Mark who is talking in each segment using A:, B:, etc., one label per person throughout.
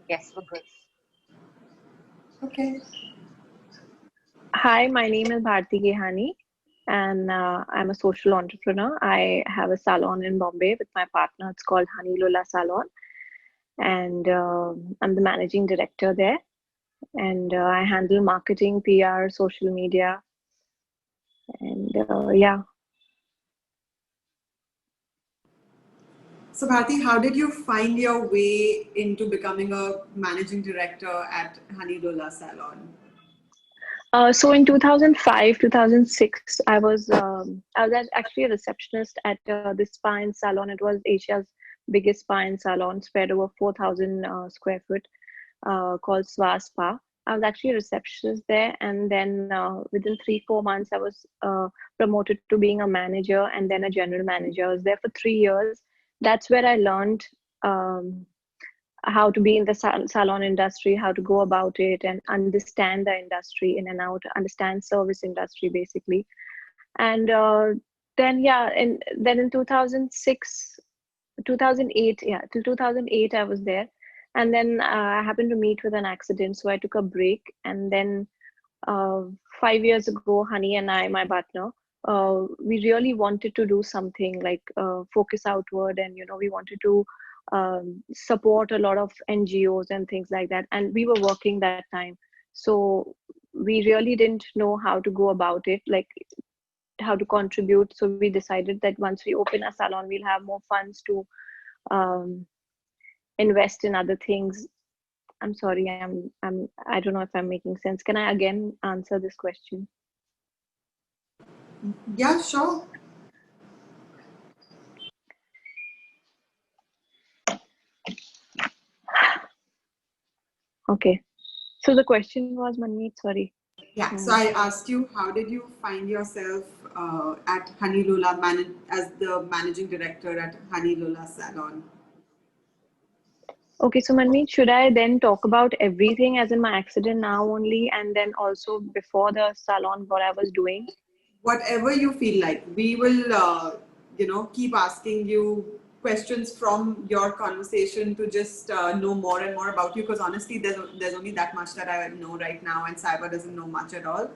A: Yes, we're good.
B: Okay.
C: Hi, my name is Bharti Gehani, and I'm a social entrepreneur. I have a salon in Bombay with my partner. It's called Honey Lola Salon, and I'm the managing director there. And I handle marketing, PR, social media, and yeah.
B: So Bharti, how did you find your way into becoming a managing director at Honey Lola Salon?
C: So in 2005, 2006, I was actually a receptionist at this spa and salon. It was Asia's biggest spa and salon, spread over 4,000 square foot, called Spa. I was actually a receptionist there, and then within 3-4 months, I was promoted to being a manager and then a general manager. I was there for 3 years. That's where I learned how to be in the salon industry, how to go about it, and understand the industry in and out, understand service industry basically. And then yeah, and then in 2006, 2008, yeah, till 2008 I was there, and then I happened to meet with an accident, so I took a break, and then uh, 5 years ago, Honey and I, my partner, we really wanted to do something like focus outward, and we wanted to support a lot of NGOs and things like that. And we were working that time, so we really didn't know how to go about it, like how to contribute. So we decided that once we open a salon, we'll have more funds to um, invest in other things. I'm sorry, I don't know if I'm making sense. Can I again answer this question?
B: Yeah, sure.
C: Okay. So the question was, Manmeet, sorry.
B: Yeah, so I asked you, how did you find yourself at Honey Lola as the managing director at Honey Lola Salon?
C: Okay, so Manmeet, should I then talk about everything as in my accident now only, and then also before the salon, what I was doing?
B: Whatever you feel like. We will, keep asking you questions from your conversation to just know more and more about you. Because honestly, there's only that much that I know right now, and Saiba doesn't know much at all.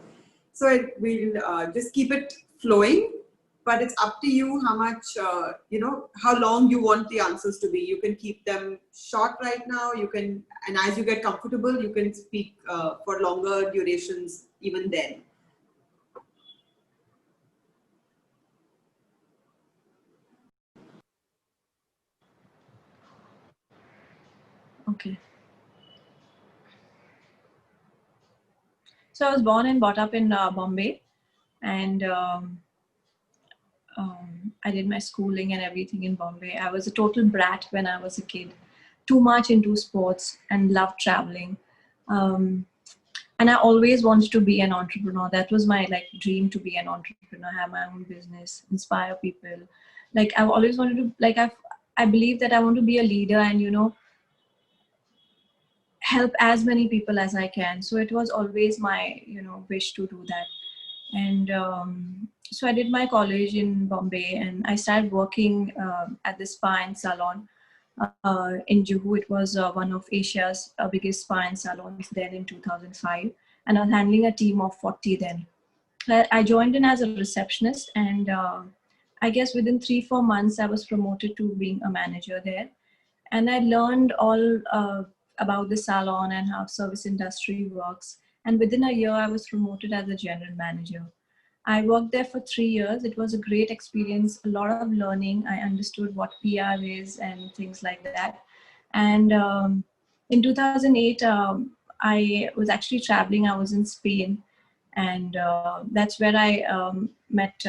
B: So we'll just keep it flowing. But it's up to you how much, how long you want the answers to be. You can keep them short right now. You can, and as you get comfortable, you can speak for longer durations even then.
D: Okay. So I was born and brought up in Bombay, and I did my schooling and everything in Bombay. I was a total brat when I was a kid, too much into sports and loved traveling. Um, and I always wanted to be an entrepreneur. That was my dream, to be an entrepreneur, have my own business, inspire people. Like I've always wanted to, I believe that I want to be a leader and help as many people as I can. So it was always my wish to do that. And so I did my college in Bombay, and I started working at this spa and salon in Juhu. It was one of Asia's biggest spa and salons then in 2005, and I was handling a team of 40 then. I joined in as a receptionist, and I guess within 3-4 months I was promoted to being a manager there, and I learned all about the salon and how service industry works. And within a year, I was promoted as a general manager. I worked there for 3 years. It was a great experience, a lot of learning. I understood what PR is and things like that. And in 2008, I was actually traveling. I was in Spain, and that's where I met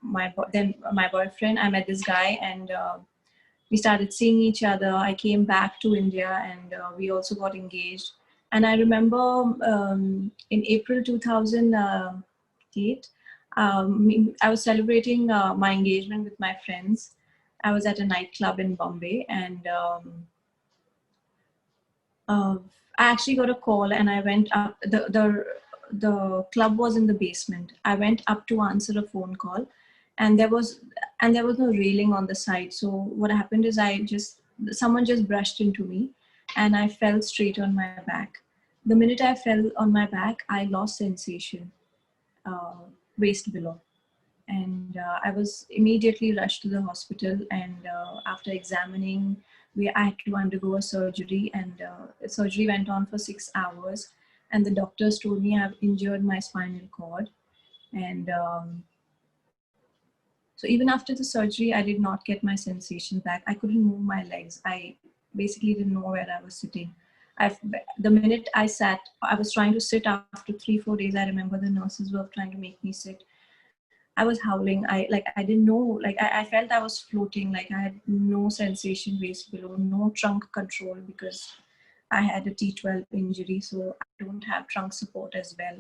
D: my boyfriend. I met this guy, and we started seeing each other. I came back to India, and we also got engaged. And I remember in April 2008, I was celebrating my engagement with my friends. I was at a nightclub in Bombay, and uh, I actually got a call, and I went up. The club was in the basement. I went up to answer a phone call, and there was no railing on the side. So what happened is someone just brushed into me, and I fell straight on my back. The minute I fell on my back, I lost sensation, uh, waist below. And I was immediately rushed to the hospital. And after examining, I had to undergo a surgery, and the surgery went on for 6 hours. And the doctors told me I've injured my spinal cord. And so even after the surgery, I did not get my sensation back. I couldn't move my legs. I basically didn't know where I was sitting. I've, the minute I sat, I was trying to sit after 3-4 days. I remember the nurses were trying to make me sit. I was howling. I didn't know, I felt I was floating, like I had no sensation waist below, no trunk control, because I had a T12 injury, so I don't have trunk support as well.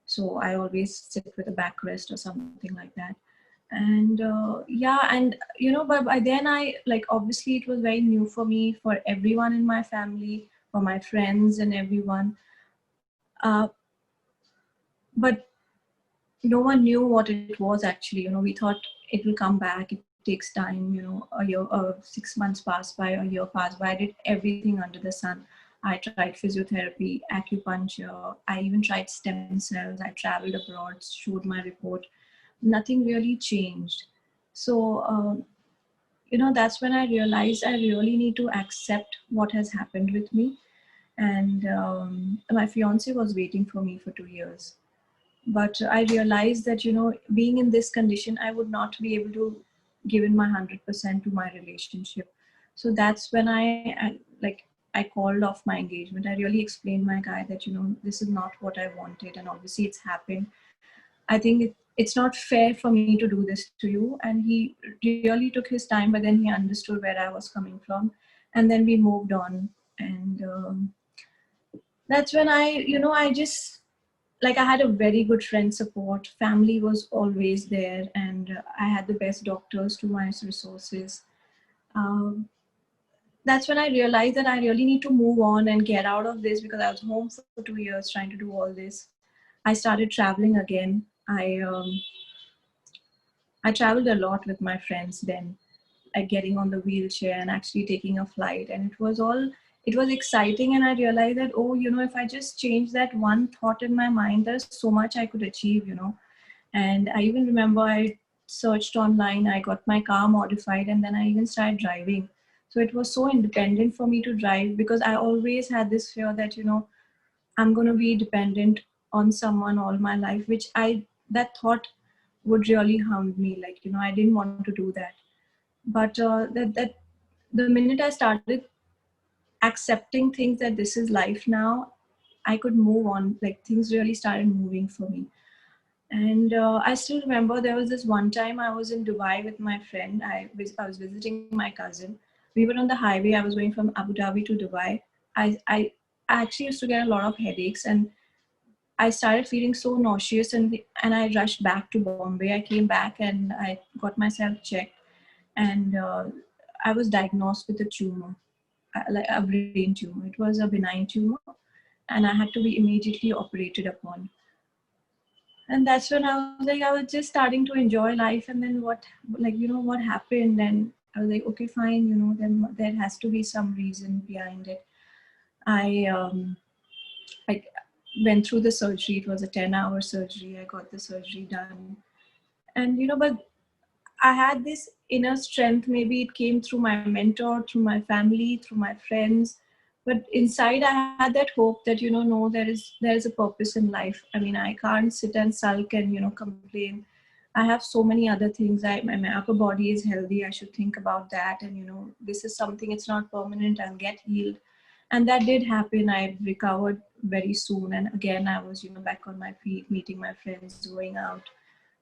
D: So I always sit with a backrest or something like that. And yeah, and but by then obviously it was very new for me, for everyone in my family, for my friends and everyone. But no one knew what it was actually. We thought it will come back. It takes time. A year, 6 months passed by, a year passed by. I did everything under the sun. I tried physiotherapy, acupuncture. I even tried stem cells. I traveled abroad, showed my report. Nothing really changed. So, that's when I realized I really need to accept what has happened with me. And my fiance was waiting for me for 2 years. But I realized that, being in this condition, I would not be able to give in my 100% to my relationship. So that's when I called off my engagement. I really explained my guy that, this is not what I wanted. And obviously it's happened. I think it's not fair for me to do this to you. And he really took his time, but then he understood where I was coming from. And then we moved on. And that's when I just, I had a very good friend support. Family was always there, and I had the best doctors to my resources. Um, that's when I realized that I really need to move on and get out of this, because I was home for 2 years trying to do all this. I started traveling again. I traveled a lot with my friends then, like getting on the wheelchair and actually taking a flight. And it was exciting. And I realized that, oh, if I just change that one thought in my mind, there's so much I could achieve. And I even remember I searched online, I got my car modified, and then I even started driving. So it was so independent for me to drive, because I always had this fear that, I'm going to be dependent on someone all my life, that thought would really harm me. I didn't want to do that. But that the minute I started accepting things, that this is life now, I could move on. Things really started moving for me. And I still remember there was this one time I was in Dubai with my friend. I was visiting my cousin. We were on the highway. I was going from Abu Dhabi to Dubai. I actually used to get a lot of headaches, and I started feeling so nauseous, and I rushed back to Bombay. I came back and I got myself checked, and I was diagnosed with a tumor, like a brain tumor. It was a benign tumor, and I had to be immediately operated upon. And that's when I was just starting to enjoy life. And then what happened? And I was like, okay, fine, then there has to be some reason behind it. I went through the surgery. It was a 10-hour surgery. I got the surgery done. And, but I had this inner strength. Maybe it came through my mentor, through my family, through my friends. But inside, I had that hope that, no, there is a purpose in life. I mean, I can't sit and sulk and, complain. I have so many other things. My upper body is healthy. I should think about that. And, this is something, it's not permanent. I'll get healed. And that did happen. I recovered very soon. And again, I was, back on my feet, meeting my friends, going out,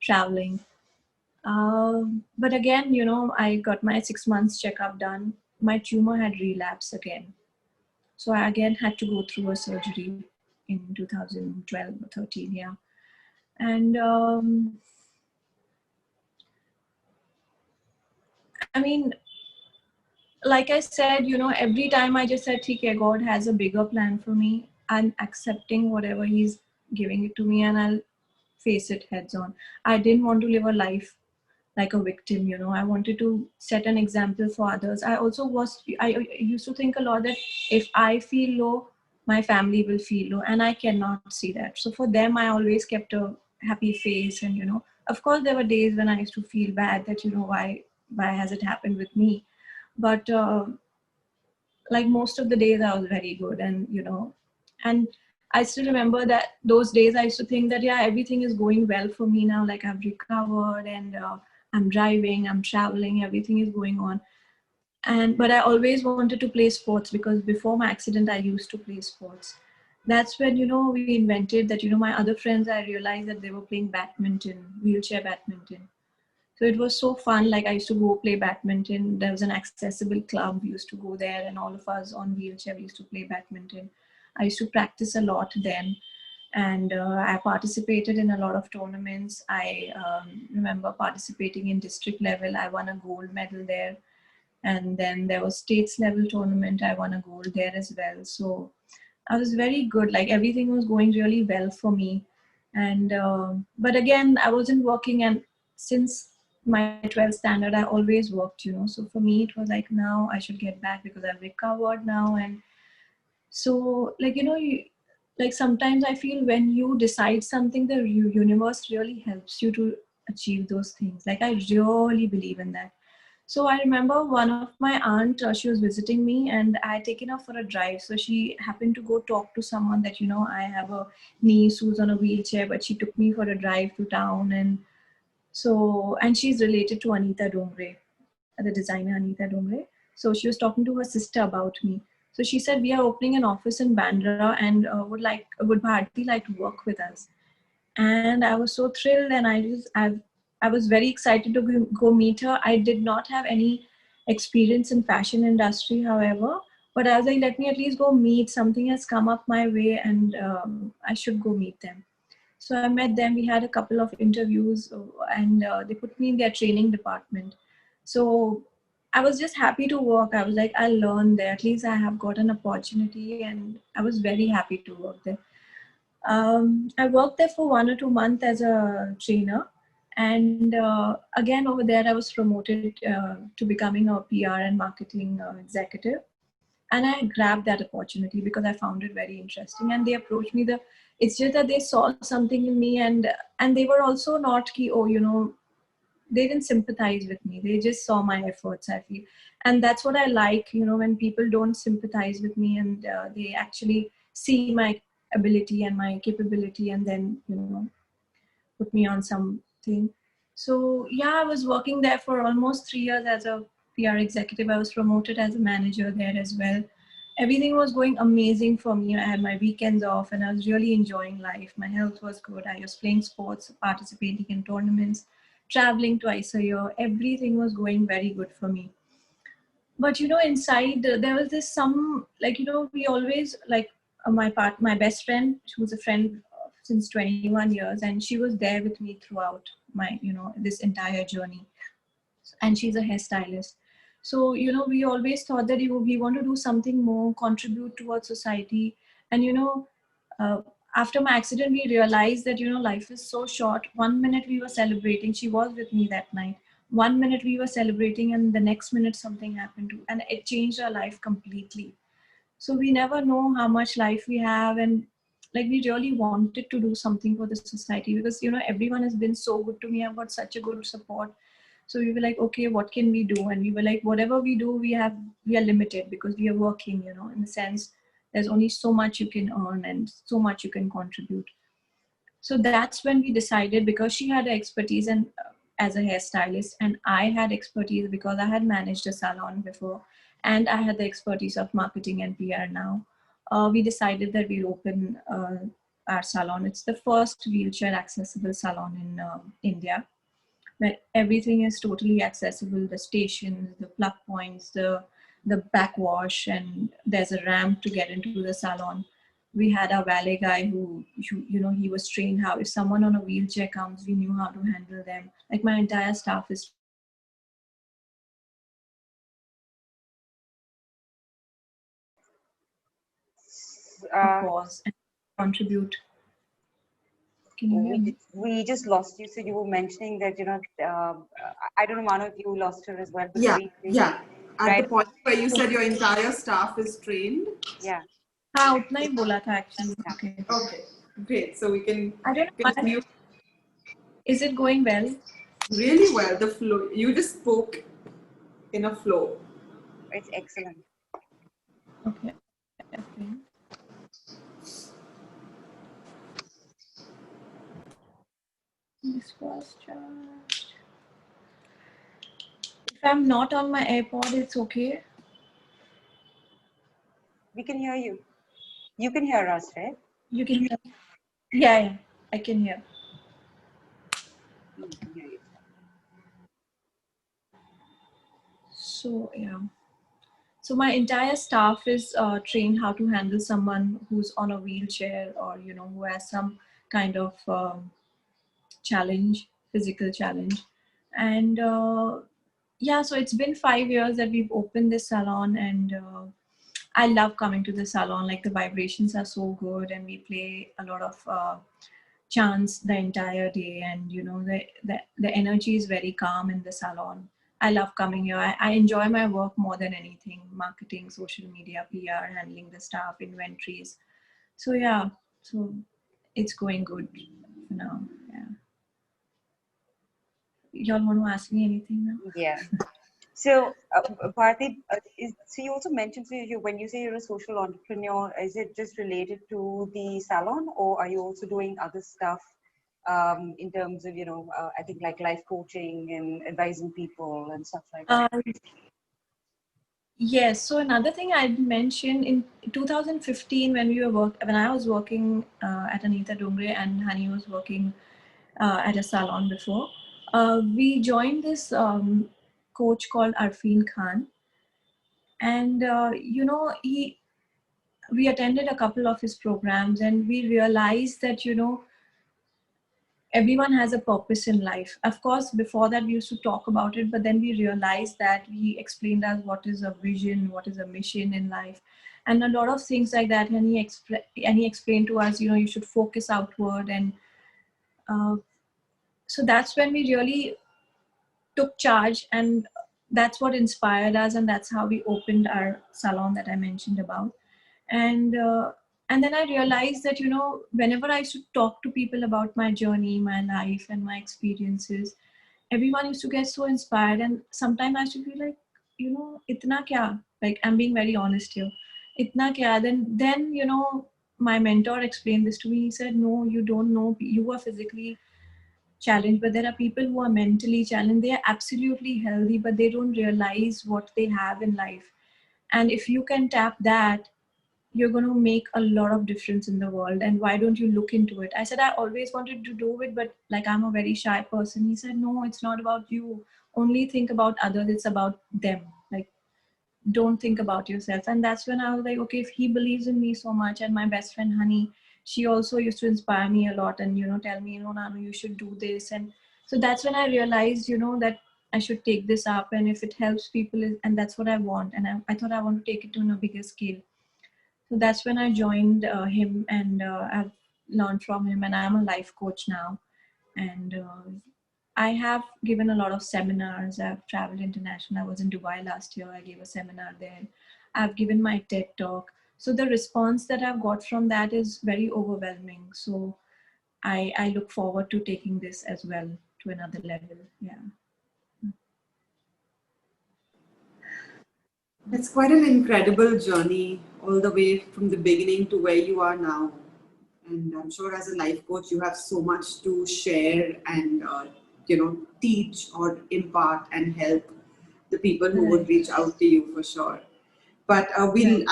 D: traveling. But again, I got my 6 months checkup done. My tumor had relapsed again. So I again had to go through a surgery in 2012 or 13, yeah. And I mean, like I said, every time I just said, okay, God has a bigger plan for me. I'm accepting whatever He's giving it to me, and I'll face it heads on. I didn't want to live a life like a victim, you know. I wanted to set an example for others. I used to think a lot that if I feel low, my family will feel low, and I cannot see that. So for them, I always kept a happy face, and you know, of course, there were days when I used to feel bad that, you know, why has it happened with me? But like most of the days, I was very good, and you know, and I still remember that those days I used to think that, yeah, everything is going well for me now. Like I've recovered, and I'm driving, I'm traveling, everything is going on. And but I always wanted to play sports, because before my accident I used to play sports. That's when, you know, we invented that, you know, my other friends, I realized that they were playing badminton, wheelchair badminton. So it was so fun. Like I used to go play badminton. There was an accessible club. We used to go there, and all of us on wheelchair, we used to play badminton. I used to practice a lot then, and I participated in a lot of tournaments. I remember participating in district level. I won a gold medal there, and then there was states level tournament. I won a gold there as well. So I was very good. Like everything was going really well for me. And but again, I wasn't working, and since my 12th standard, I always worked, you know. So for me, it was like, now I should get back because I've recovered now. And so, like, you know, like sometimes I feel when you decide something, the universe really helps you to achieve those things. Like I really believe in that. So I remember one of my aunt, she was visiting me, and I had taken her for a drive. So she happened to go talk to someone that, you know, I have a niece who's on a wheelchair, but she took me for a drive to town. And so, and she's related to Anita Dongre, the designer Anita Dongre. So she was talking to her sister about me. So she said, we are opening an office in Bandra, and would Bharti like to work with us? And I was so thrilled, and I was very excited to go meet her. I did not have any experience in fashion industry, however, but I was like, let me at least go meet. Something has come up my way, and I should go meet them. So I met them. We had a couple of interviews, and they put me in their training department. So I was just happy to work. I was like, I'll learn there. At least I have got an opportunity, and I was very happy to work there. I worked there for 1 or 2 months as a trainer. And again, over there, I was promoted to becoming a PR and marketing executive. And I grabbed that opportunity because I found it very interesting. And they approached me. It's just that they saw something in me, and they were also not key. Oh, you know, they didn't sympathize with me. They just saw my efforts, I feel. And that's what I like, you know, when people don't sympathize with me, and they actually see my ability and my capability, and then, you know, put me on something. So yeah, I was working there for almost 3 years as a PR executive. I was promoted as a manager there as well. Everything was going amazing for me. I had my weekends off, and I was really enjoying life. My health was good. I was playing sports, participating in tournaments, traveling twice a year. Everything was going very good for me. But you know, inside there was this some, like, you know, we always like my best friend, who's a friend since 21 years, and she was there with me throughout my, you know, this entire journey. And she's a hairstylist. So, you know, we always thought that we want to do something more, contribute towards society. And, you know, uh, after my accident, we realized that, you know, life is so short. 1 minute we were celebrating, she was with me that night. 1 minute we were celebrating, and the next minute something happened to, and it changed our life completely. So we never know how much life we have. And like, we really wanted to do something for the society, because, you know, everyone has been so good to me. I've got such a good support. So we were like, okay, what can we do? And we were like, whatever we do, we are limited, because we are working, you know, in the sense there's only so much you can earn and so much you can contribute. So that's when we decided, because she had expertise and as a hairstylist, and I had expertise because I had managed a salon before, and I had the expertise of marketing and PR now. We decided that we'll open our salon. It's the first wheelchair accessible salon in India, where everything is totally accessible. The stations, the plug points, the backwash, and there's a ramp to get into the salon. We had a valet guy who, you know, he was trained how, if someone on a wheelchair comes, we knew how to handle them. Like, my entire staff is trained.
B: Uh,
D: Pause and contribute. Can you hear me?
A: We just lost you. So you were mentioning that, I don't know, Manu, if you lost her as well, but
B: Yeah,
A: briefly,
B: yeah. At the
A: right?
B: point where you said your entire staff is trained.
A: Yeah.
D: हाँ उतना ही बोला था actually.
A: Yeah.
D: Okay.
B: Okay, great. So we can
D: I don't know.
B: continue
D: Is it going well?
B: really well. The flow, you just spoke in a flow.
A: It's excellent.
D: Okay. Okay. This was charged. If I'm not on my AirPod, it's okay.
A: We can hear you. You can hear us, right?
D: You can hear. Yeah, I can hear.
A: We can hear you.
D: So yeah. So my entire staff is trained how to handle someone who's on a wheelchair or who has some kind of challenge, physical challenge, and yeah. So it's been 5 years that we've opened this salon, and I love coming to the salon. Like the vibrations are so good, and we play a lot of chants the entire day, and the energy is very calm in the salon. I love coming here. I enjoy my work more than anything: marketing, social media, PR, handling the staff, inventories. So yeah, so it's going good for now. Yeah. Y'all want to ask me anything now?
A: Yeah. So, Bharti, so you also mentioned, so when you say you're a social entrepreneur, is it just related to the salon, or are you also doing other stuff in terms of, I think like life coaching and advising people and stuff like that?
D: Yes. So another thing I'd mention in 2015 when I was working at Anita Dungre and Honey was working at a salon before, we joined this coach called Arfeen Khan, and we attended a couple of his programs, and we realized that everyone has a purpose in life. Of course, before that we used to talk about it, but then we realized that he explained us what is a vision, what is a mission in life, and a lot of things like that. And he explained to us, you should focus outward, and so that's when we really took charge, and that's what inspired us, and that's how we opened our salon that I mentioned about. And then I realized that whenever I used to talk to people about my journey, my life, and my experiences, everyone used to get so inspired, and sometimes I used to be like, itna kya, like I'm being very honest here, itna kya. Then my mentor explained this to me. He said, no, you don't know, you are physically challenged, but there are people who are mentally challenged. They are absolutely healthy, but they don't realize what they have in life. And if you can tap that, you're going to make a lot of difference in the world. And why don't you look into it? I said, I always wanted to do it, but like I'm a very shy person. He said, no, it's not about you. Only think about others. It's about them. Like, don't think about yourself. And that's when I was like, okay, if he believes in me so much, and my best friend Honey, she also used to inspire me a lot and tell me, Nanu, you should do this. And so that's when I realized that I should take this up, and if it helps people, and that's what I want. And I thought I want to take it to a bigger scale. So that's when I joined him, and I've learned from him, and I'm a life coach now. And I have given a lot of seminars. I've traveled international. I was in Dubai last year. I gave a seminar there. I've given my TED talk. So the response that I've got from that is very overwhelming. So I look forward to taking this as well to another level. Yeah.
B: It's quite an incredible journey, all the way from the beginning to where you are now. And I'm sure as a life coach, you have so much to share and teach or impart and help the people who would reach out to you for sure. But we'll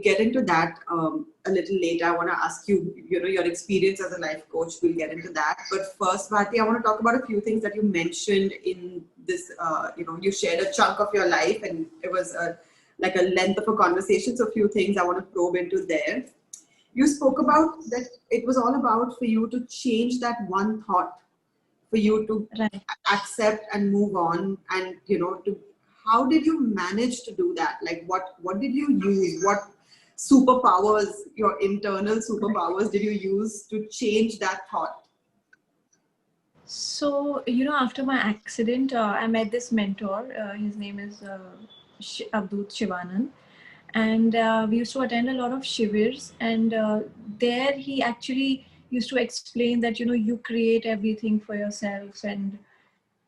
B: get into that a little later. I want to ask you, your experience as a life coach. We'll get into that. But first, Bharti, I want to talk about a few things that you mentioned in this. You shared a chunk of your life, and it was like a length of a conversation. So a few things I want to probe into there. You spoke about that it was all about for you to change that one thought, for you to accept and move on, and how did you manage to do that? Like what did you use? What superpowers, your internal superpowers, did you use to change that thought?
D: So, after my accident, I met this mentor. His name is Abdut Shivanan. And we used to attend a lot of shivers. And there he actually used to explain that, you create everything for yourself. And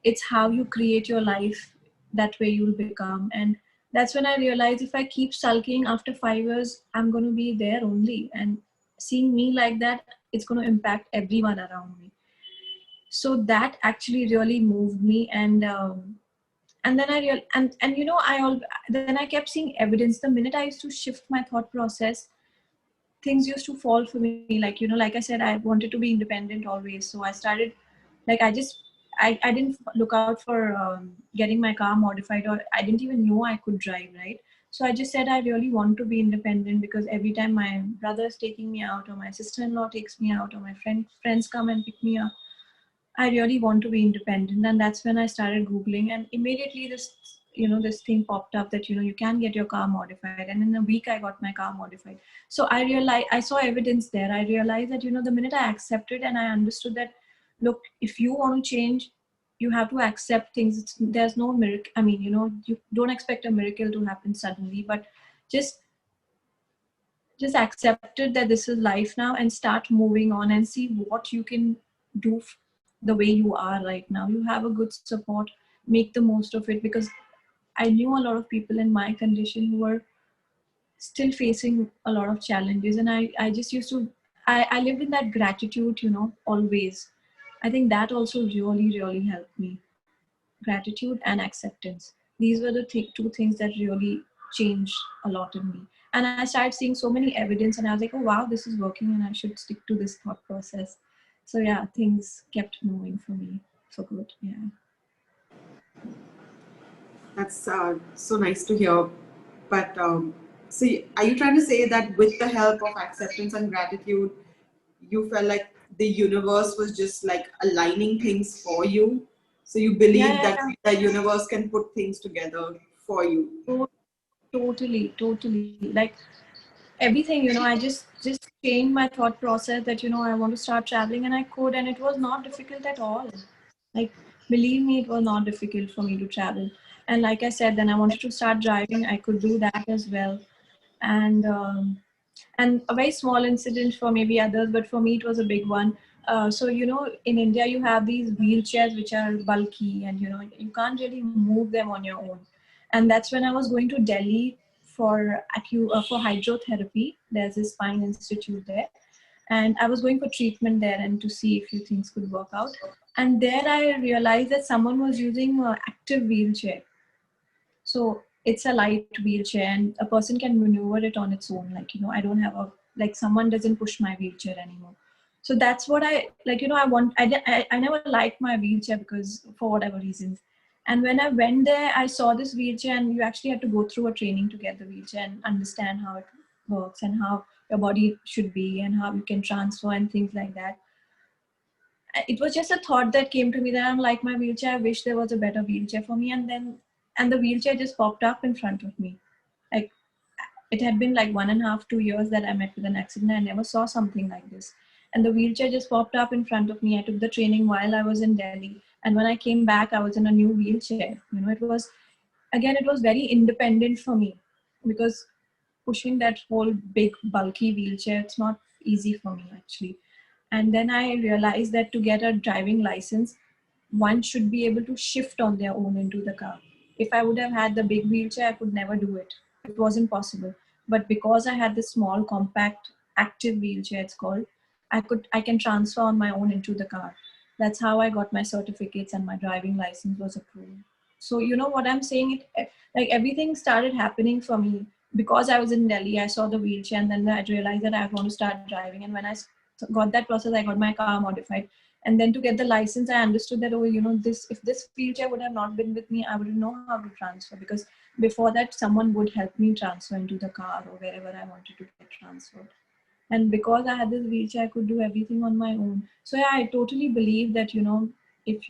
D: it's how you create your life, that way you'll become. And that's when I realized if I keep sulking, after 5 years I'm going to be there only, and seeing me like that, it's going to impact everyone around me. So that actually really moved me. And then I real and then I kept seeing evidence. The minute I used to shift my thought process, things used to fall for me. Like, like I said, I wanted to be independent always. So I started, like, I didn't look out for getting my car modified, or I didn't even know I could drive, right? So I just said I really want to be independent, because every time my brother is taking me out, or my sister-in-law takes me out, or my friends come and pick me up, I really want to be independent. And that's when I started Googling, and immediately this thing popped up that, you can get your car modified. And in a week I got my car modified. So I realized, I saw evidence there. I realized that, the minute I accepted and I understood that, look, if you want to change, you have to accept things. There's no miracle. I mean, you don't expect a miracle to happen suddenly, but just just accepted that this is life now, and start moving on and see what you can do the way you are right now. You have a good support, make the most of it, because I knew a lot of people in my condition who were still facing a lot of challenges, and I just used to, I lived in that gratitude, always. I think that also really helped me. Gratitude and acceptance. These were the two things that really changed a lot in me. And I started seeing so many evidence, and I was like, oh wow, this is working, and I should stick to this thought process. So yeah, things kept moving for me for good. Yeah.
B: That's so nice to hear. But so, are you trying to say that with the help of acceptance and gratitude, you felt like the universe was just like aligning things for you? So you believe
D: Yeah,
B: that
D: yeah,
B: the universe can put things together for you?
D: yeah. Totally. Like everything, I just changed my thought process that, I want to start traveling, and I could, and it was not difficult at all. Like, believe me, it was not difficult for me to travel. And like I said, then I wanted to start driving. I could do that as well. And um, and a very small incident for maybe others, but for me it was a big one. So, in India you have these wheelchairs which are bulky, and you can't really move them on your own. And that's when I was going to Delhi for hydrotherapy. There's a spine institute there, and I was going for treatment there, and to see if few things could work out. And there I realized that someone was using an active wheelchair. So it's a light wheelchair, and a person can maneuver it on its own. Like, I don't have like, someone doesn't push my wheelchair anymore. So that's what I like, I never liked my wheelchair, because for whatever reasons. And when I went there, I saw this wheelchair, and you actually had to go through a training to get the wheelchair and understand how it works, and how your body should be, and how you can transfer and things like that. It was just a thought that came to me that I'm like my wheelchair. I wish there was a better wheelchair for me. And the wheelchair just popped up in front of me. Like, it had been like 1.5, 2 years that I met with an accident. I never saw something like this. And the wheelchair just popped up in front of me. I took the training while I was in Delhi. And when I came back, I was in a new wheelchair. It was very independent for me, because pushing that whole big bulky wheelchair, it's not easy for me actually. And then I realized that to get a driving license, one should be able to shift on their own into the car. If I would have had the big wheelchair, I could never do it. It wasn't possible. But because I had the small compact active wheelchair, it's called, I can transfer on my own into the car. That's how I got my certificates, and my driving license was approved. So you know what I'm saying? Like, everything started happening for me because I was in Delhi. I saw the wheelchair, and then I realized that I want to start driving. And when I got that process, I got my car modified. And then to get the license, I understood that, oh, this, if this wheelchair would have not been with me, I wouldn't know how to transfer, because before that someone would help me transfer into the car or wherever I wanted to get transferred. And because I had this wheelchair, I could do everything on my own. So yeah, I totally believe that, if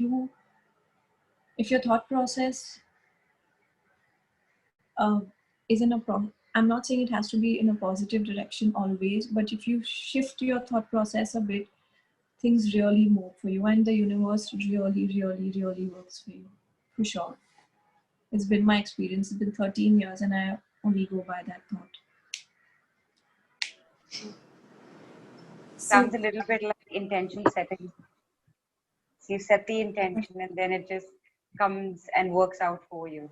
D: your thought process uh, is in a I'm not saying it has to be in a positive direction always, but if you shift your thought process a bit, things really move for you, and the universe really, really, really works for you, for sure. It's been my experience. It's been 13 years, and I only go by that thought.
B: So,
A: Sounds a little bit like intention setting. So you set the intention and then it just comes and works out for you.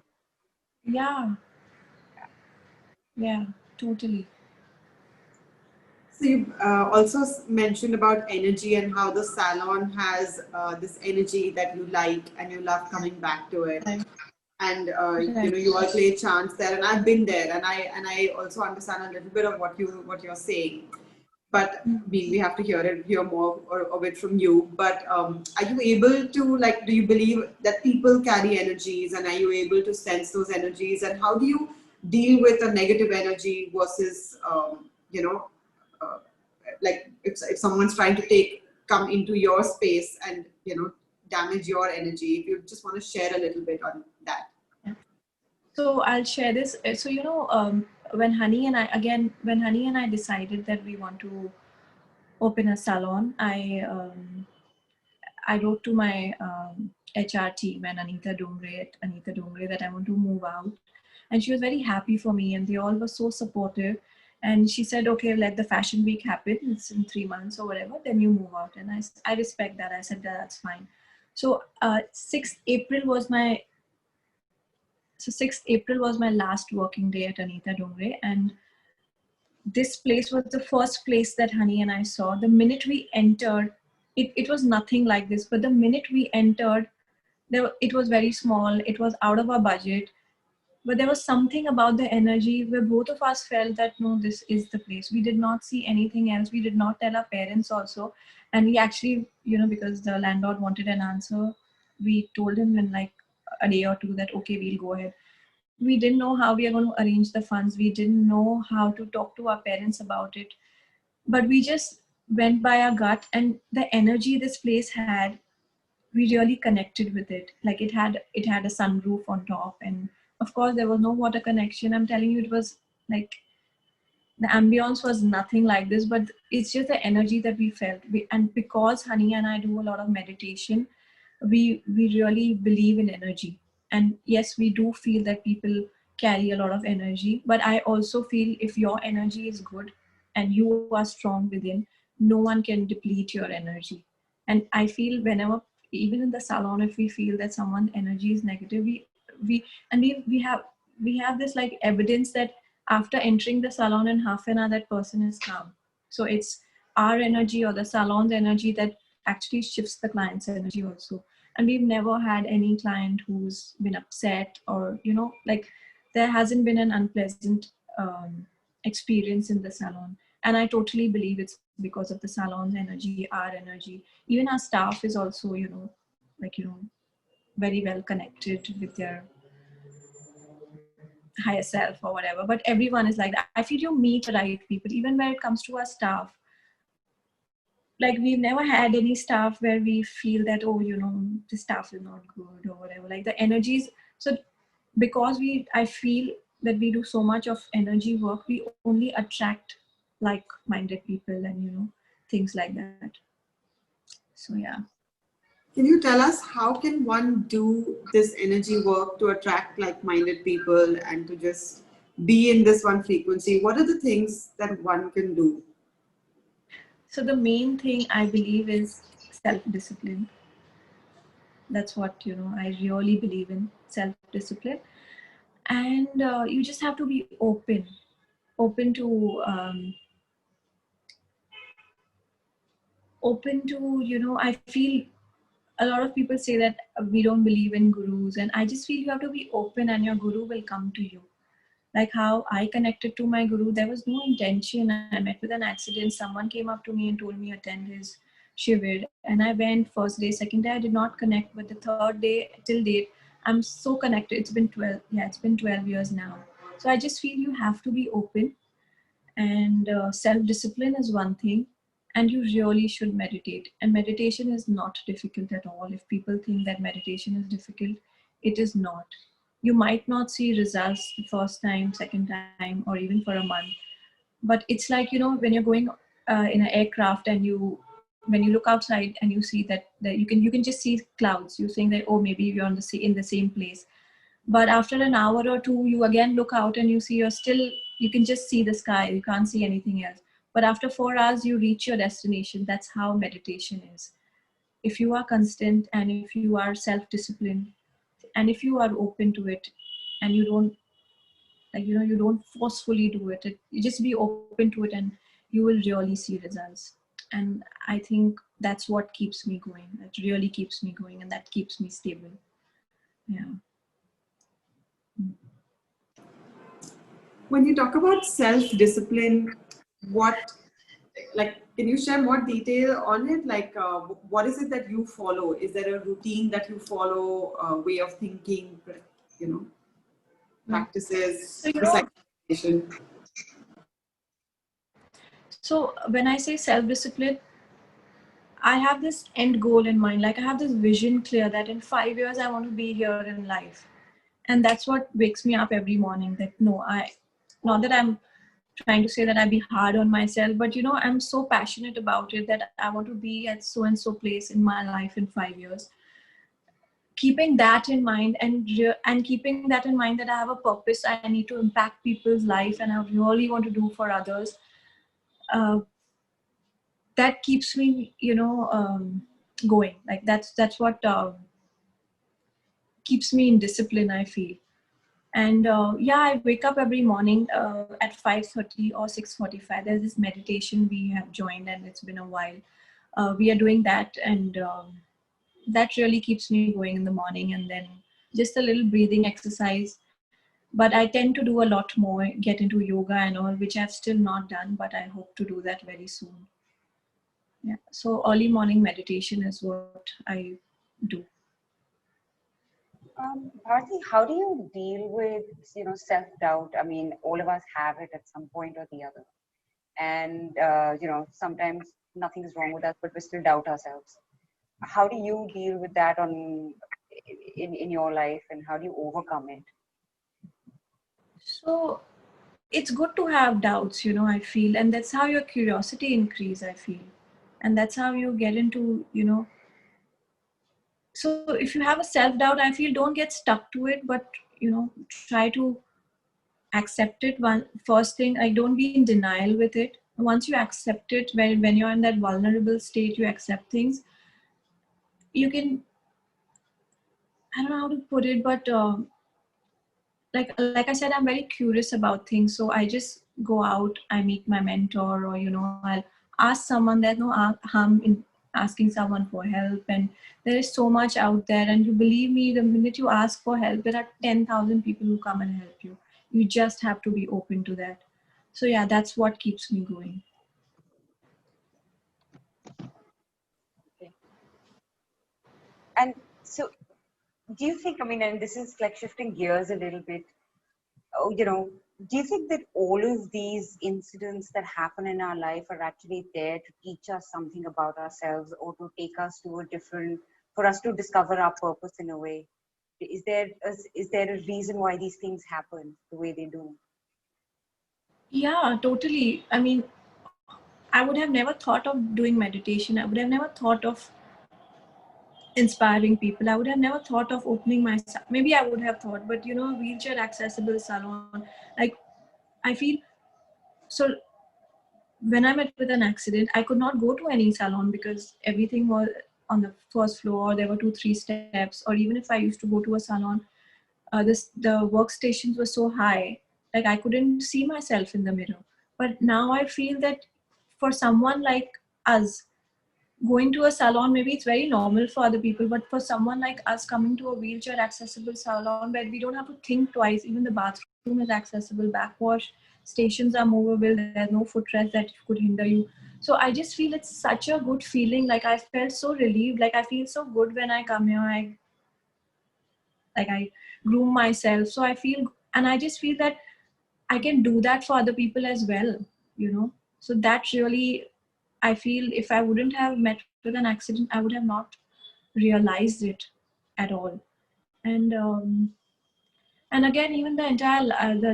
D: Yeah, yeah, totally.
B: so you also mentioned about energy and how the salon has this energy that you like and you love coming back to it.
D: Right.
B: And
D: Right.
B: you all play chants there, and I've been there, and I also understand a little bit of what you're saying. But we have to hear more of it from you. But are you able to, like, do you believe that people carry energies, and are you able to sense those energies, and how do you deal with a negative energy versus uh, like if someone's trying to come into your space and damage your energy? If you just want to share a little bit on that.
D: So I'll share this. So when when Honey and I decided that we want to open a salon, I wrote to my HR team and Anita Dongre, that I want to move out, and she was very happy for me, and they all were so supportive. And she said, "Okay, let the fashion week happen. It's in 3 months or whatever. Then you move out." And I respect that. I said that's fine. So 6th April was my 6th April was my last working day at Anita Dongre, and this place was the first place that Honey and I saw. The minute we entered, it was nothing like this, but the minute we entered, it was very small, it was out of our budget, but there was something about the energy where both of us felt that no, this is the place. We did not see anything else. We did not tell our parents also. And we actually, because the landlord wanted an answer, we told him in like a day or two that, okay, we'll go ahead. We didn't know how we are going to arrange the funds. We didn't know how to talk to our parents about it, but we just went by our gut, and the energy this place had, we really connected with it. Like it had a sunroof on top, and of course there was no water connection. I'm telling you, it was like the ambience was nothing like this, but it's just the energy that we felt. And because Honey and I do a lot of meditation, we really believe in energy. And yes, we do feel that people carry a lot of energy, but I also feel if your energy is good and you are strong within, no one can deplete your energy. And I feel whenever, even in the salon, if we feel that someone's energy is negative, we and we have this like evidence that after entering the salon in half an hour, that person is calm. So it's our energy or the salon's energy that actually shifts the client's energy also. And we've never had any client who's been upset, or like there hasn't been an unpleasant experience in the salon. And I totally believe it's because of the salon's energy, our energy. Even our staff is also like very well connected with their higher self or whatever. But everyone is like that. I feel you meet the right people. Even when it comes to our staff, like we've never had any staff where we feel that, oh, the staff is not good or whatever. Like the energies. So because I feel that we do so much of energy work, we only attract like-minded people and things like that. So yeah.
B: Can you tell us how can one do this energy work to attract like-minded people and to just be in this one frequency? What are the things that one can do?
D: So the main thing I believe is self-discipline. That's what I really believe in, self-discipline. And you just have to be open to I feel a lot of people say that we don't believe in gurus, and I just feel you have to be open and your guru will come to you. Like how I connected to my guru, there was no intention. I met with an accident. Someone came up to me and told me attend his shivir, and I went first day. Second day I did not connect, but the third day till date I'm so connected. It's been 12 years now. So I just feel you have to be open, and self-discipline is one thing. And you really should meditate, and meditation is not difficult at all. If people think that meditation is difficult, it is not. You might not see results the first time, second time, or even for a month, but it's like when you're going in an aircraft and you when you look outside and you see that you can just see clouds, you think that, oh, maybe you're in the same place. But after an hour or two, you again look out and you see you can just see the sky, you can't see anything else. But after 4 hours you reach your destination. That's how meditation is. If you are constant and if you are self-disciplined and if you are open to it, and you don't, like, you don't forcefully do you just be open to it, and you will really see results. And I think that's what keeps me going, that really keeps me going, and that keeps me stable. Yeah.
B: When you talk about self-discipline, what, like, can you share more detail on it? Like, what is it that you follow? Is there a routine that you follow, a way of thinking, you know, practices,
D: So,
B: besides meditation?
D: so when I say self-discipline, I have this end goal in mind. Like, I have this vision clear that in 5 years I want to be here in life. And that's what wakes me up every morning, that no, not that I'm trying to say that I be hard on myself, but I'm so passionate about it that I want to be at so and so place in my life in 5 years. Keeping that in mind, and keeping that in mind that I have a purpose, I need to impact people's life, and I really want to do for others. Uh, that keeps me, going. Like, that's what keeps me in discipline, I feel. And yeah, I wake up every morning at 5:30 or 6:45. There's this meditation we have joined, and it's been a while. We are doing that, and that really keeps me going in the morning. And then just a little breathing exercise. But I tend to do a lot more, get into yoga and all, which I've still not done, but I hope to do that very soon. Yeah. So early morning meditation is what I do.
A: Bharti, how do you deal with, self-doubt? I mean, all of us have it at some point or the other. And, sometimes nothing is wrong with us, but we still doubt ourselves. How do you deal with that in your life, and how do you overcome it?
D: So it's good to have doubts, I feel, and that's how your curiosity increase, I feel. And that's how you get into, so if you have a self-doubt, I feel, don't get stuck to it, but try to accept it. One first thing, like, don't be in denial with it. Once you accept it, when you're in that vulnerable state, you accept things, you can, I don't know how to put it, but like I said, I'm very curious about things. So I just go out, I meet my mentor, or I'll ask someone. There's no harm in asking someone for help, and there is so much out there. And you believe me, the minute you ask for help, there are 10,000 people who come and help you. You just have to be open to that. So yeah, that's what keeps me going.
A: Okay. And so, do you think, I mean, and this is like shifting gears a little bit, oh, do you think that all of these incidents that happen in our life are actually there to teach us something about ourselves, or to take us to for us to discover our purpose in a way? Is there a reason why these things happen the way they do?
D: Yeah, totally. I mean, I would have never thought of doing meditation. I would have never thought of inspiring people. I would have never thought of opening my, maybe I would have thought, but wheelchair accessible salon, like, I feel, so when I met with an accident, I could not go to any salon because everything was on the first floor. There were 2-3 steps, or even if I used to go to a salon, the workstations were so high, like I couldn't see myself in the mirror. But now I feel that for someone like us, going to a salon, maybe it's very normal for other people, but for someone like us coming to a wheelchair accessible salon where we don't have to think twice, even the bathroom is accessible, backwash stations are movable, there's no footrest that could hinder you. So I just feel it's such a good feeling. Like, I felt so relieved. Like, I feel so good when I come here. I groom myself. So I feel, and I just feel that I can do that for other people as well, So that really, I feel, if I wouldn't have met with an accident, I would have not realized it at all. And again, even the entire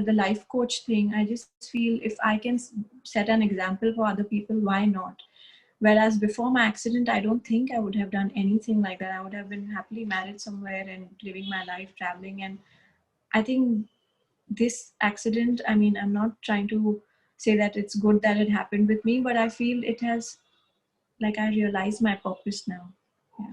D: the life coach thing, I just feel if I can set an example for other people, why not? Whereas before my accident, I don't think I would have done anything like that. I would have been happily married somewhere and living my life, traveling. And I think this accident, I mean, I'm not trying to say that it's good that it happened with me, but I feel it has, like, I realize my purpose now. Yeah.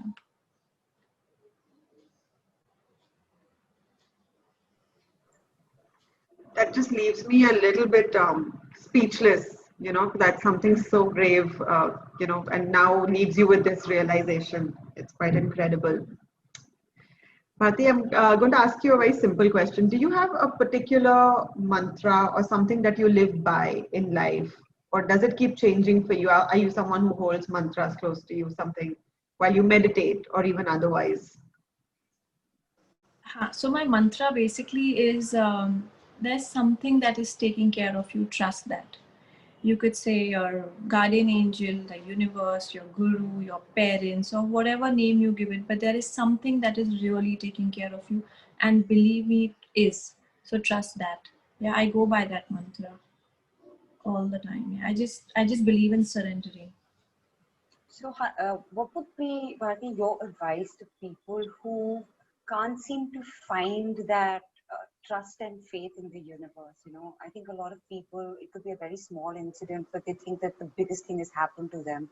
B: That just leaves me a little bit speechless. That's something so grave. And now leaves you with this realization. It's quite incredible. Bharti, I'm going to ask you a very simple question. Do you have a particular mantra or something that you live by in life? Or does it keep changing for you? Are you someone who holds mantras close to you, something while you meditate or even otherwise?
D: So my mantra basically is there's something that is taking care of you, trust that. You could say your guardian angel, the universe, your guru, your parents, or whatever name you give it, but there is something that is really taking care of you, and believe me, it is. So trust that. Yeah, I go by that mantra all the time. Yeah, I just believe in surrendering.
A: So, what would be, Bharti, your advice to people who can't seem to find that trust and faith in the universe? I think a lot of people, it could be a very small incident, but they think that the biggest thing has happened to them.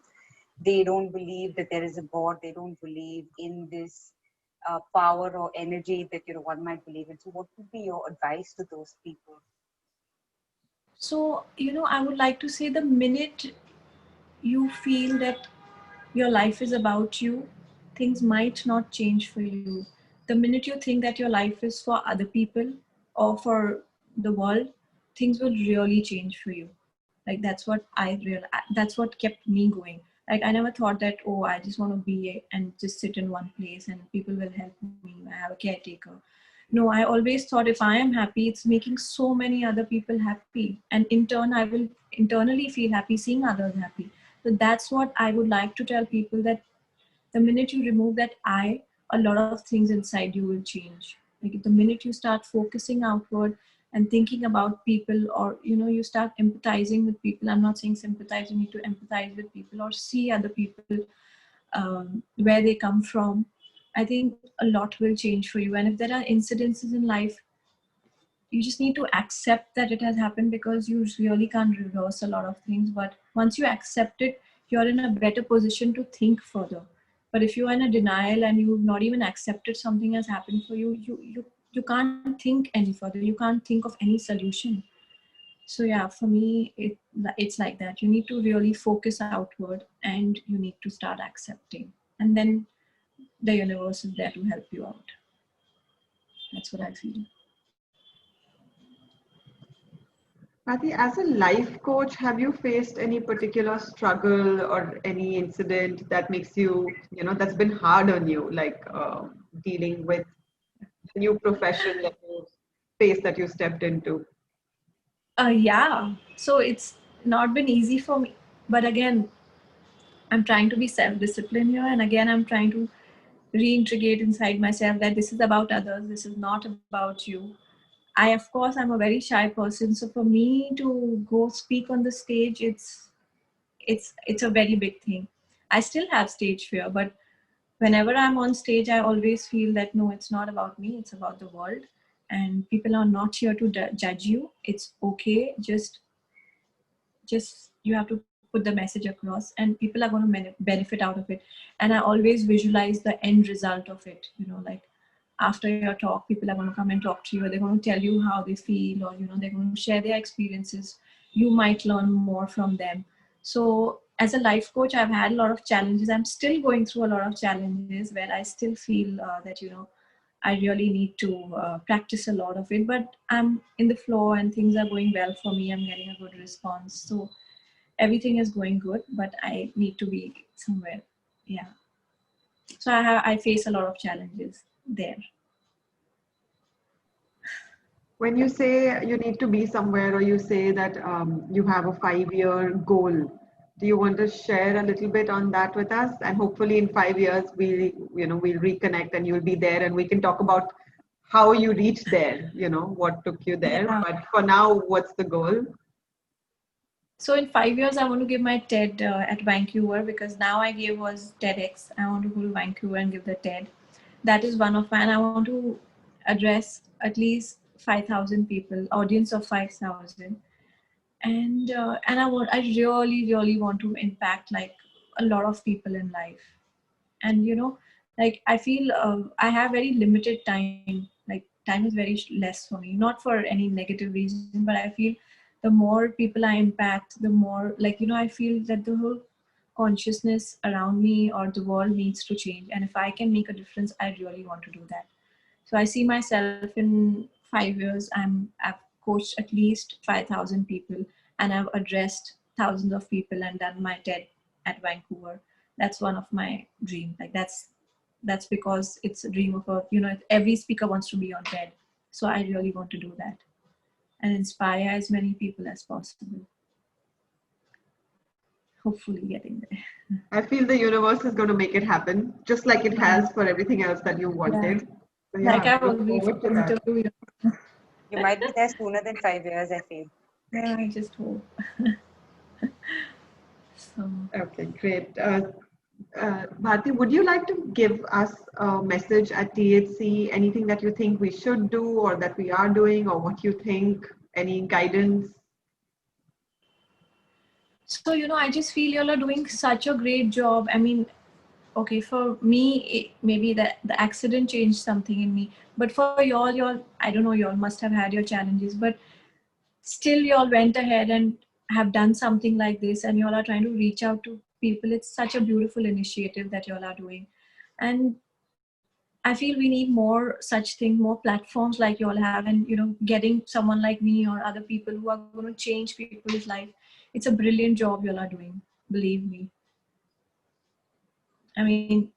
A: They don't believe that there is a God. They don't believe in this power or energy that one might believe in. So, what would be your advice to those people?
D: So, I would like to say the minute you feel that your life is about you, things might not change for you. The minute you think that your life is for other people or for the world, things will really change for you. Like that's what kept me going. Like I never thought that, oh, I just want to be and just sit in one place and people will help me. I have a caretaker. No, I always thought if I am happy, it's making so many other people happy. And in turn, I will internally feel happy seeing others happy. So that's what I would like to tell people, that the minute you remove that I, a lot of things inside you will change. Like the minute you start focusing outward and thinking about people, or you start empathizing with people. I'm not saying sympathize, you need to empathize with people or see other people, where they come from. I think a lot will change for you. And if there are incidences in life, you just need to accept that it has happened, because you really can't reverse a lot of things. But once you accept it, you're in a better position to think further. But if you're in a denial and you've not even accepted something has happened for you, you can't think any further. You can't think of any solution. So yeah, for me, it's like that. You need to really focus outward and you need to start accepting. And then the universe is there to help you out. That's what I feel.
B: Bharti, as a life coach, have you faced any particular struggle or any incident that makes you, that's been hard on you, like dealing with the new profession that you faced, that you stepped into?
D: Yeah. So it's not been easy for me. But again, I'm trying to be self disciplined here. And again, I'm trying to reintegrate inside myself that this is about others. This is not about you. Of course, I'm a very shy person. So for me to go speak on the stage, it's a very big thing. I still have stage fear, but whenever I'm on stage, I always feel that no, it's not about me. It's about the world. And people are not here to judge you. It's okay. Just you have to put the message across, and people are going to benefit out of it. And I always visualize the end result of it, like after your talk, people are going to come and talk to you, or they're going to tell you how they feel, or they're going to share their experiences. You might learn more from them. So as a life coach, I've had a lot of challenges. I'm still going through a lot of challenges where I still feel that I really need to practice a lot of it, but I'm in the flow and things are going well for me. I'm getting a good response. So everything is going good, but I need to be somewhere. Yeah. So I face a lot of challenges there.
B: When you say you need to be somewhere, or you say that you have a 5-year goal, do you want to share a little bit on that with us? And hopefully in 5 years, we'll reconnect and you'll be there and we can talk about how you reached there, what took you there.
D: Yeah.
B: But for now, what's the goal?
D: So in 5 years, I want to give my TED at Vancouver, because now I gave was TEDx. I want to go to Vancouver and give the TED. That is one of mine. I want to address at least 5,000 people, audience of 5,000. And I really want to impact like a lot of people in life. And like I feel I have very limited time. Like time is very less for me, not for any negative reason, but I feel the more people I impact, the more, like, I feel that the whole consciousness around me or the world needs to change. And if I can make a difference, I really want to do that. So I see myself in 5 years, I've coached at least 5,000 people, and I've addressed thousands of people and done my TED at Vancouver. That's one of my dreams. Like that's because it's a dream of every speaker wants to be on TED. So I really want to do that and inspire as many people as possible. Hopefully getting there.
B: I feel the universe is going to make it happen, just like it has for everything else that you wanted.
D: Yeah.
B: So yeah,
D: Like I
B: look
D: already
B: forward to that.
D: interview.
A: You might be there sooner than 5 years, I feel.
D: Yeah, I just hope. So.
B: Okay, great. Bharti, would you like to give us a message at THC? Anything that you think we should do or that we are doing, or what you think? Any guidance?
D: So, I just feel y'all are doing such a great job. I mean, okay, for me, maybe the accident changed something in me. But for y'all, I don't know, y'all must have had your challenges, but still y'all went ahead and have done something like this, and y'all are trying to reach out to people. It's such a beautiful initiative that y'all are doing. And I feel we need more such things, more platforms like y'all have, and getting someone like me or other people who are going to change people's life. It's a brilliant job y'all are doing, believe me. I mean,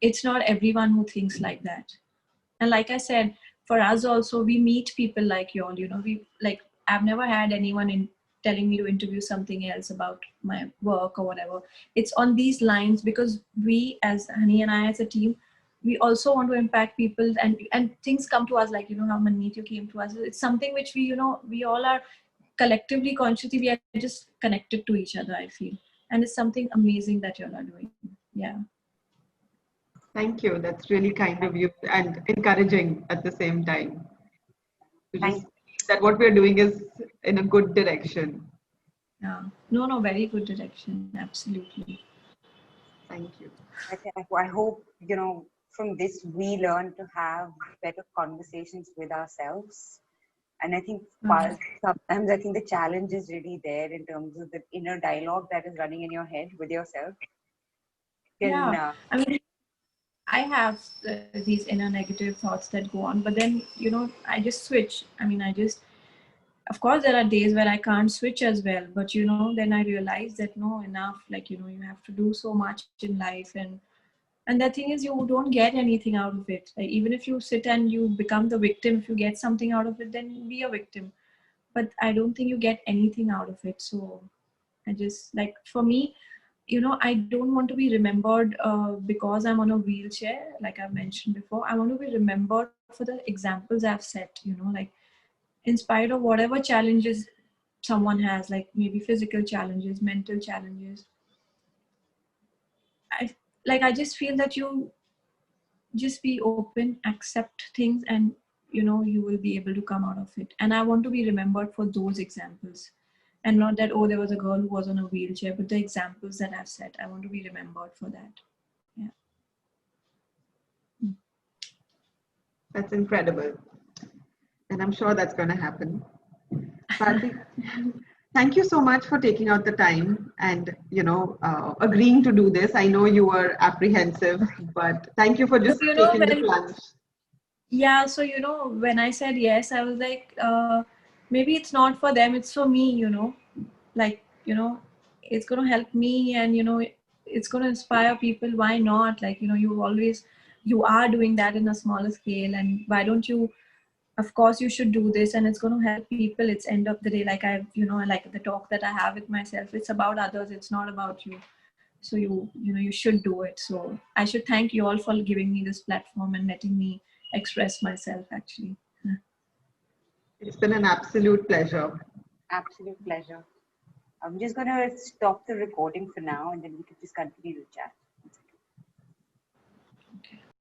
D: it's not everyone who thinks like that. And like I said, for us also, we meet people like y'all. We like, I've never had anyone in telling me to interview something else about my work or whatever. It's on these lines, because we, as Honey and I, as a team, we also want to impact people, and things come to us, like how Manmeet you came to us. It's something which we all are collectively, consciously, we are just connected to each other, I feel. And it's something amazing that y'all are doing. Yeah.
B: Thank you. That's really kind of you and encouraging at the same time. To just see that what we're doing is in a good direction.
D: Yeah. No, very good direction. Absolutely.
B: Thank you.
A: I hope, from this we learn to have better conversations with ourselves. And I think sometimes I think the challenge is really there in terms of the inner dialogue that is running in your head with yourself.
D: I mean, I have these inner negative thoughts that go on, but then, I just switch. I mean, of course, there are days where I can't switch as well, but, then I realize that no, enough, like, you have to do so much in life. And the thing is, you don't get anything out of it. Like, even if you sit and you become the victim, if you get something out of it, then be a victim. But I don't think you get anything out of it. So I just, like, for me, I don't want to be remembered because I'm on a wheelchair, like I've mentioned before. I want to be remembered for the examples I've set, like, in spite of whatever challenges someone has, like maybe physical challenges, mental challenges. I just feel that you just be open, accept things, and you will be able to come out of it. And I want to be remembered for those examples, and not that, oh, there was a girl who was on a wheelchair, but the examples that I've set, I want to be remembered for that. Yeah.
B: That's incredible. And I'm sure that's going to happen. Bharti, thank you so much for taking out the time and, agreeing to do this. I know you were apprehensive, but thank you for just taking the plunge.
D: Yeah, so, when I said yes, I was like, maybe it's not for them, it's for me, like, it's going to help me, and, it's going to inspire people. Why not? Like, you are doing that in a smaller scale, and why don't you, of course you should do this, and it's going to help people. It's end of the day, like like the talk that I have with myself, it's about others, it's not about you. So you should do it. So I should thank you all for giving me this platform and letting me express myself, actually.
B: It's been an absolute pleasure.
A: Absolute pleasure. I'm just going to stop the recording for now, and then we can just continue to chat.